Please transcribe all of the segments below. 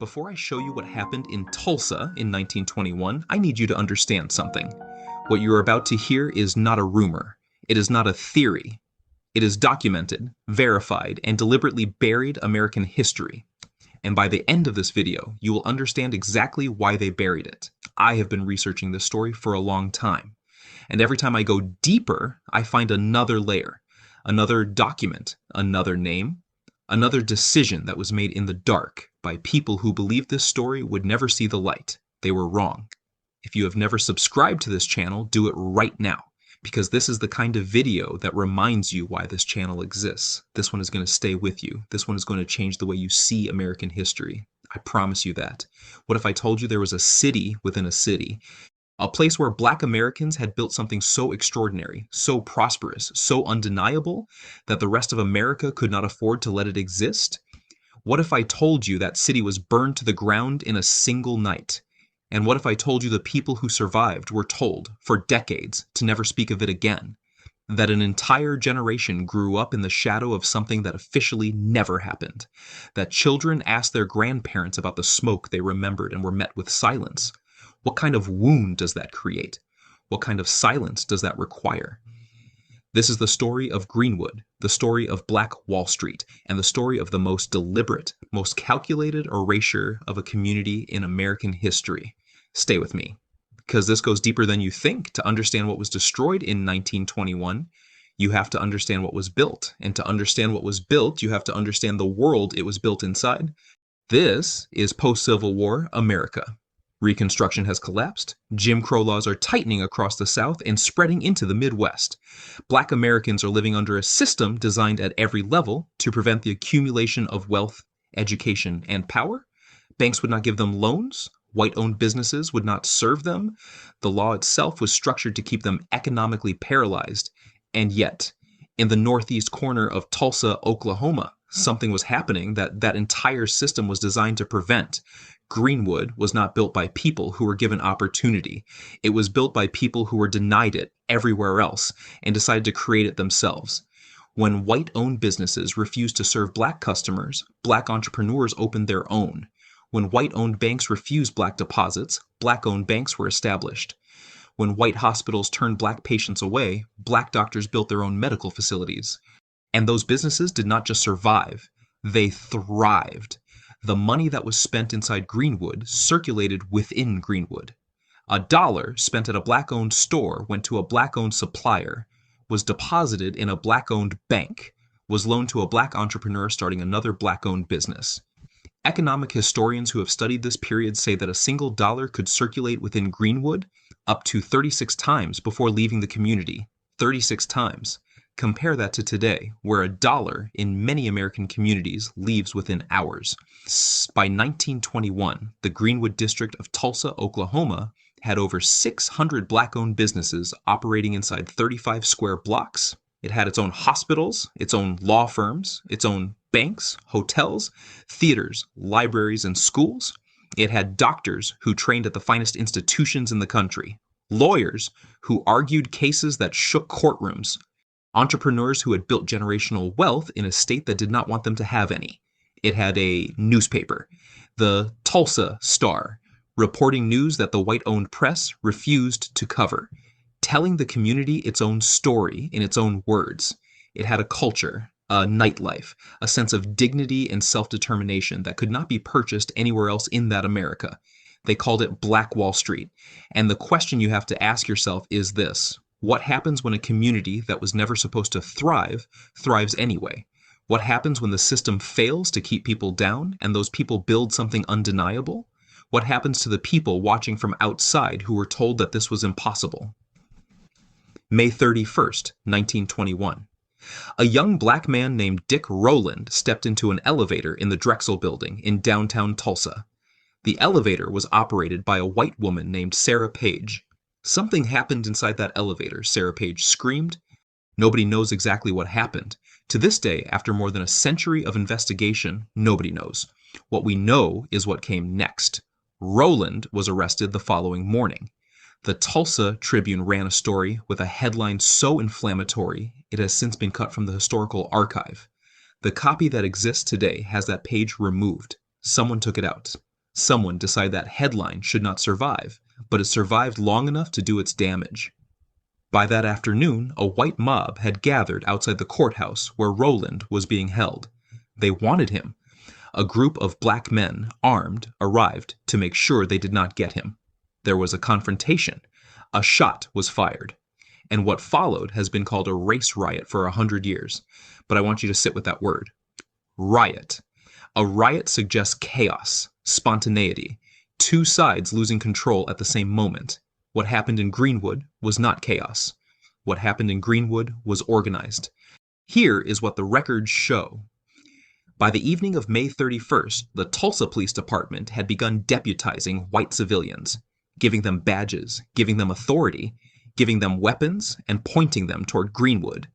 Before I show you what happened in Tulsa in 1921, I need you to understand something. What you are about to hear is not a rumor. It is not a theory. It is documented, verified, and deliberately buried American history. And by the end of this video, you will understand exactly why they buried it. I have been researching this story for a long time. And every time I go deeper, I find another layer, another document, another name, another decision that was made in the dark by people who believed this story would never see the light. They were wrong. If you have never subscribed to this channel, do it right now, because this is the kind of video that reminds you why this channel exists. This one is going to stay with you. This one is going to change the way you see American history. I promise you that. What if I told you there was a city within a city? A place where Black Americans had built something so extraordinary, so prosperous, so undeniable that the rest of America could not afford to let it exist? What if I told you that city was burned to the ground in a single night? And what if I told you the people who survived were told, for decades, to never speak of it again? That an entire generation grew up in the shadow of something that officially never happened? That children asked their grandparents about the smoke they remembered and were met with silence? What kind of wound does that create? What kind of silence does that require? This is the story of Greenwood, the story of Black Wall Street, and the story of the most deliberate, most calculated erasure of a community in American history. Stay with me, because this goes deeper than you think. To understand what was destroyed in 1921, you have to understand what was built. And to understand what was built, you have to understand the world it was built inside. This is post-Civil War America. Reconstruction has collapsed, Jim Crow laws are tightening across the South and spreading into the Midwest. Black Americans are living under a system designed at every level to prevent the accumulation of wealth, education, and power. Banks would not give them loans. White-owned businesses would not serve them. The law itself was structured to keep them economically paralyzed. And yet, in the northeast corner of Tulsa, Oklahoma, something was happening that entire system was designed to prevent. Greenwood was not built by people who were given opportunity. It was built by people who were denied it everywhere else and decided to create it themselves. When white-owned businesses refused to serve Black customers, Black entrepreneurs opened their own. When white-owned banks refused Black deposits, Black-owned banks were established. When white hospitals turned Black patients away, Black doctors built their own medical facilities. And those businesses did not just survive, they thrived. The money that was spent inside Greenwood circulated within Greenwood. A dollar spent at a Black-owned store went to a Black-owned supplier, was deposited in a Black-owned bank, was loaned to a Black entrepreneur starting another Black-owned business. Economic historians who have studied this period say that a single dollar could circulate within Greenwood up to 36 times before leaving the community. 36 times. Compare that to today, where a dollar in many American communities leaves within hours. By 1921, the Greenwood district of Tulsa, Oklahoma, had over 600 Black-owned businesses operating inside 35 square blocks. It had its own hospitals, its own law firms, its own banks, hotels, theaters, libraries, and schools. It had doctors who trained at the finest institutions in the country, lawyers who argued cases that shook courtrooms, entrepreneurs who had built generational wealth in a state that did not want them to have any. It had a newspaper, the Tulsa Star, reporting news that the white-owned press refused to cover, telling the community its own story in its own words. It had a culture, a nightlife, a sense of dignity and self-determination that could not be purchased anywhere else in that America. They called it Black Wall Street. And the question you have to ask yourself is this: what happens when a community that was never supposed to thrive, thrives anyway? What happens when the system fails to keep people down and those people build something undeniable? What happens to the people watching from outside who were told that this was impossible? May 31st, 1921. A young Black man named Dick Rowland stepped into an elevator in the Drexel Building in downtown Tulsa. The elevator was operated by a white woman named Sarah Page. Something happened inside that elevator, Sarah Page screamed. Nobody knows exactly what happened. To this day, after more than a century of investigation, nobody knows. What we know is what came next. Rowland was arrested the following morning. The Tulsa Tribune ran a story with a headline so inflammatory it has since been cut from the historical archive. The copy that exists today has that page removed. Someone took it out. Someone decided that headline should not survive, but it survived long enough to do its damage. By that afternoon, a white mob had gathered outside the courthouse where Rowland was being held. They wanted him. A group of black men, armed, arrived to make sure they did not get him. There was a confrontation. A shot was fired. And what followed has been called a race riot for 100 years. But I want you to sit with that word. Riot. A riot suggests chaos, spontaneity, two sides losing control at the same moment. What happened in Greenwood was not chaos. What happened in Greenwood was organized. Here is what the records show. By the evening of May 31st, the Tulsa Police Department had begun deputizing white civilians, giving them badges, giving them authority, giving them weapons, and pointing them toward Greenwood.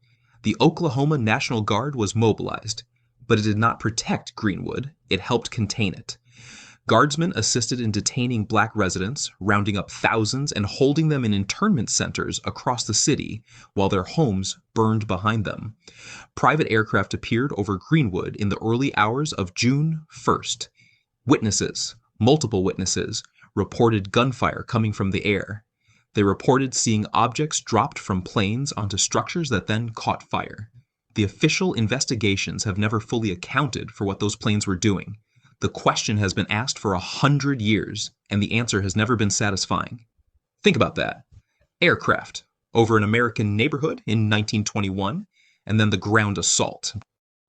The Oklahoma National Guard was mobilized, but it did not protect Greenwood, it helped contain it. Guardsmen assisted in detaining black residents, rounding up thousands and holding them in internment centers across the city while their homes burned behind them. Private aircraft appeared over Greenwood in the early hours of June 1st. Witnesses, multiple witnesses, reported gunfire coming from the air. They reported seeing objects dropped from planes onto structures that then caught fire. The official investigations have never fully accounted for what those planes were doing. The question has been asked for 100 years, and the answer has never been satisfying. Think about that. Aircraft over an American neighborhood in 1921, and then the ground assault.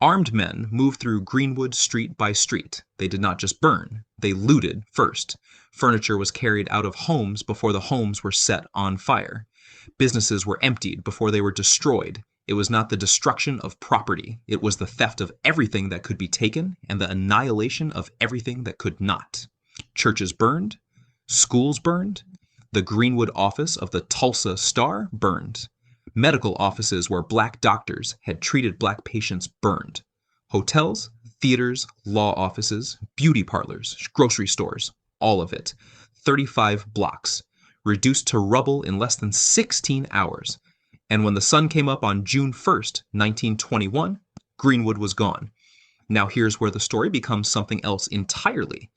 Armed men moved through Greenwood street by street. They did not just burn, they looted first. Furniture was carried out of homes before the homes were set on fire. Businesses were emptied before they were destroyed. It was not the destruction of property. It was the theft of everything that could be taken and the annihilation of everything that could not. Churches burned. Schools burned. The Greenwood office of the Tulsa Star burned. Medical offices where black doctors had treated black patients burned. Hotels, theaters, law offices, beauty parlors, grocery stores, all of it. 35 blocks, reduced to rubble in less than 16 hours. And when the sun came up on June 1st, 1921, Greenwood was gone. Now here's where the story becomes something else entirely,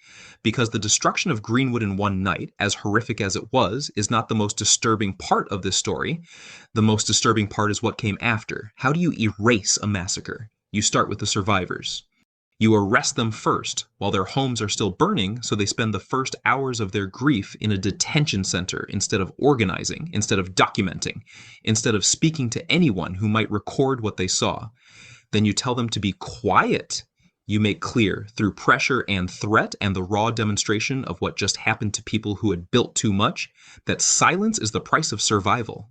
because the destruction of Greenwood in one night, as horrific as it was, is not the most disturbing part of this story. The most disturbing part is what came after. How do you erase a massacre? You start with the survivors. You arrest them first while their homes are still burning, so they spend the first hours of their grief in a detention center instead of organizing, instead of documenting, instead of speaking to anyone who might record what they saw. Then you tell them to be quiet. You make clear through pressure and threat and the raw demonstration of what just happened to people who had built too much, that silence is the price of survival.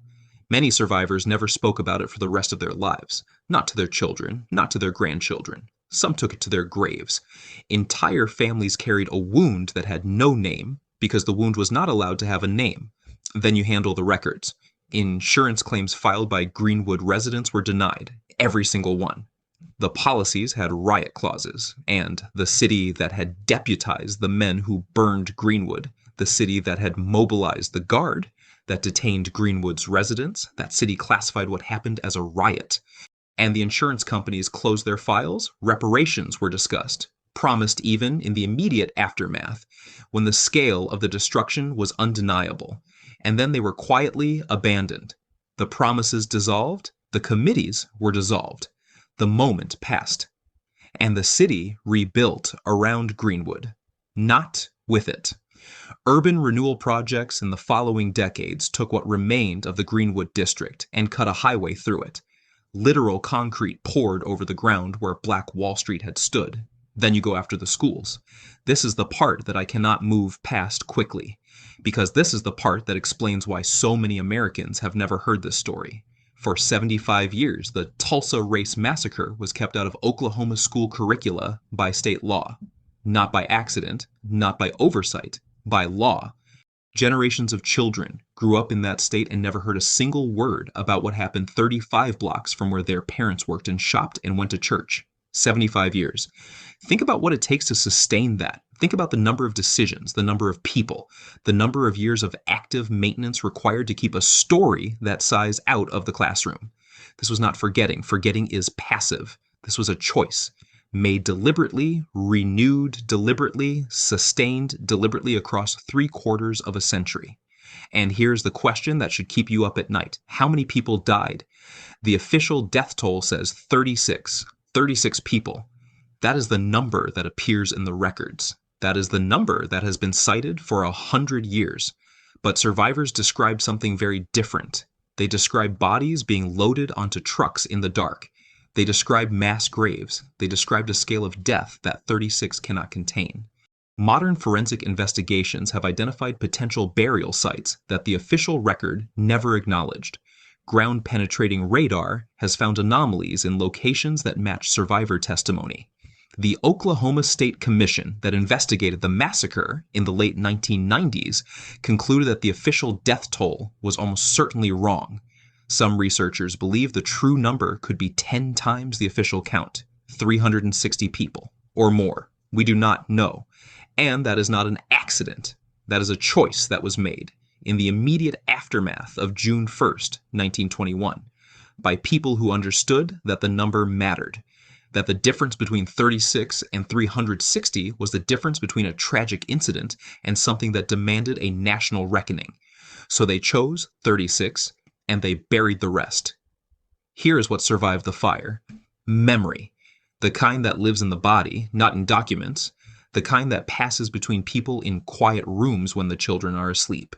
Many survivors never spoke about it for the rest of their lives, not to their children, not to their grandchildren. Some took it to their graves. Entire families carried a wound that had no name because the wound was not allowed to have a name. Then you handle the records. Insurance claims filed by Greenwood residents were denied, every single one. The policies had riot clauses, and the city that had deputized the men who burned Greenwood, the city that had mobilized the guard, that detained Greenwood's residents, that city classified what happened as a riot. And the insurance companies closed their files, reparations were discussed, promised even in the immediate aftermath, when the scale of the destruction was undeniable, and then they were quietly abandoned. The promises dissolved, the committees were dissolved. The moment passed, and the city rebuilt around Greenwood, not with it. Urban renewal projects in the following decades took what remained of the Greenwood district and cut a highway through it. Literal concrete poured over the ground where Black Wall Street had stood. Then you go after the schools. This is the part that I cannot move past quickly, because this is the part that explains why so many Americans have never heard this story. For 75 years, the Tulsa Race Massacre was kept out of Oklahoma school curricula by state law. Not by accident, not by oversight, by law. Generations of children grew up in that state and never heard a single word about what happened 35 blocks from where their parents worked and shopped and went to church. 75 years. Think about what it takes to sustain that. Think about the number of decisions, the number of people, the number of years of active maintenance required to keep a story that size out of the classroom. This was not forgetting. Forgetting is passive. This was a choice. Made deliberately, renewed deliberately, sustained deliberately across 3/4 of a century. And here's the question that should keep you up at night. How many people died? The official death toll says 36. 36 people. That is the number that appears in the records. That is the number that has been cited for 100 years. But survivors described something very different. They described bodies being loaded onto trucks in the dark. They described mass graves. They described a scale of death that 36 cannot contain. Modern forensic investigations have identified potential burial sites that the official record never acknowledged. Ground-penetrating radar has found anomalies in locations that match survivor testimony. The Oklahoma State Commission that investigated the massacre in the late 1990s concluded that the official death toll was almost certainly wrong. Some researchers believe the true number could be 10 times the official count, 360 people, or more. We do not know. And that is not an accident. That is a choice that was made in the immediate aftermath of June 1st, 1921, by people who understood that the number mattered, that the difference between 36 and 360 was the difference between a tragic incident and something that demanded a national reckoning. So they chose 36, and they buried the rest. Here is what survived the fire. Memory. The kind that lives in the body, not in documents. The kind that passes between people in quiet rooms when the children are asleep.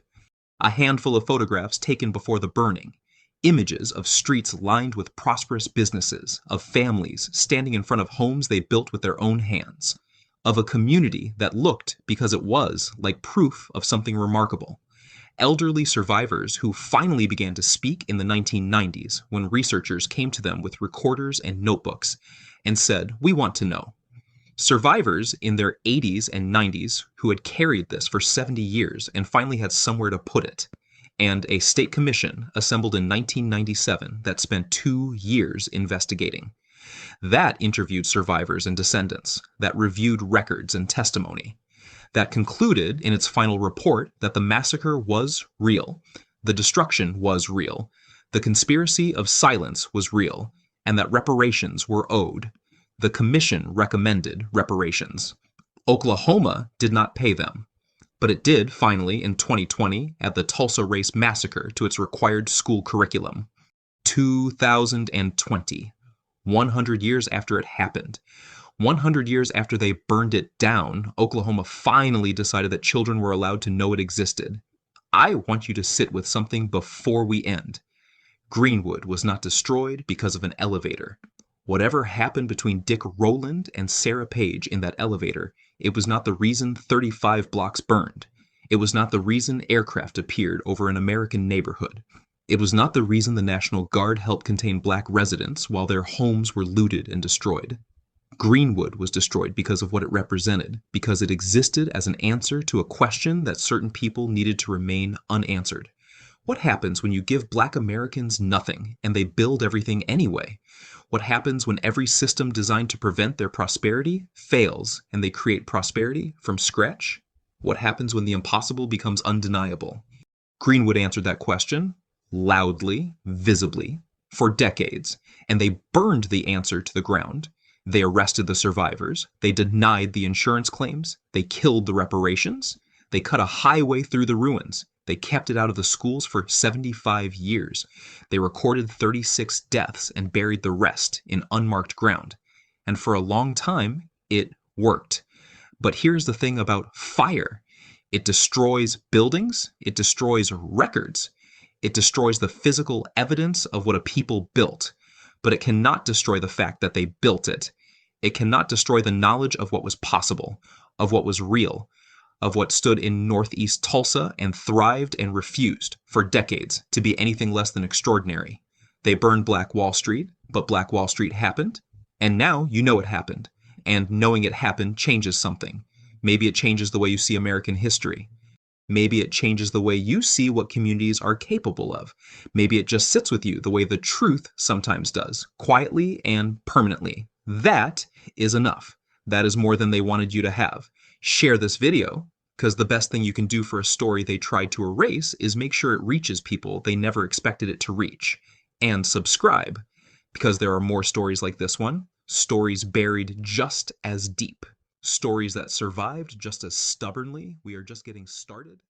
A handful of photographs taken before the burning. Images of streets lined with prosperous businesses, of families standing in front of homes they built with their own hands. Of a community that looked, because it was, like proof of something remarkable. Elderly survivors who finally began to speak in the 1990s when researchers came to them with recorders and notebooks and said, "We want to know." Survivors in their 80s and 90s who had carried this for 70 years and finally had somewhere to put it. And a state commission assembled in 1997 that spent 2 years investigating. That interviewed survivors and descendants, that reviewed records and testimony, that concluded in its final report that the massacre was real, the destruction was real, the conspiracy of silence was real, and that reparations were owed. The commission recommended reparations. Oklahoma did not pay them, but it did finally in 2020 add the Tulsa Race Massacre to its required school curriculum. 2020, 100 years after it happened. 100 years after they burned it down, Oklahoma finally decided that children were allowed to know it existed. I want you to sit with something before we end. Greenwood was not destroyed because of an elevator. Whatever happened between Dick Rowland and Sarah Page in that elevator, it was not the reason 35 blocks burned. It was not the reason aircraft appeared over an American neighborhood. It was not the reason the National Guard helped contain black residents while their homes were looted and destroyed. Greenwood was destroyed because of what it represented, because it existed as an answer to a question that certain people needed to remain unanswered. What happens when you give black Americans nothing and they build everything anyway? What happens when every system designed to prevent their prosperity fails and they create prosperity from scratch? What happens when the impossible becomes undeniable? Greenwood answered that question loudly, visibly, for decades, and they burned the answer to the ground. They arrested the survivors. They denied the insurance claims. They killed the reparations. They cut a highway through the ruins. They kept it out of the schools for 75 years. They recorded 36 deaths and buried the rest in unmarked ground. And for a long time, it worked. But here's the thing about fire. It destroys buildings. It destroys records. It destroys the physical evidence of what a people built. But it cannot destroy the fact that they built it. It cannot destroy the knowledge of what was possible, of what was real, of what stood in northeast Tulsa and thrived and refused for decades to be anything less than extraordinary. They burned Black Wall Street, but Black Wall Street happened, and now you know it happened, and knowing it happened changes something. Maybe it changes the way you see American history. Maybe it changes the way you see what communities are capable of. Maybe it just sits with you the way the truth sometimes does, quietly and permanently. That is enough. That is more than they wanted you to have. Share this video, because the best thing you can do for a story they tried to erase is make sure it reaches people they never expected it to reach. And subscribe, because there are more stories like this one Stories buried just as deep. Stories that survived just as stubbornly. We are just getting started.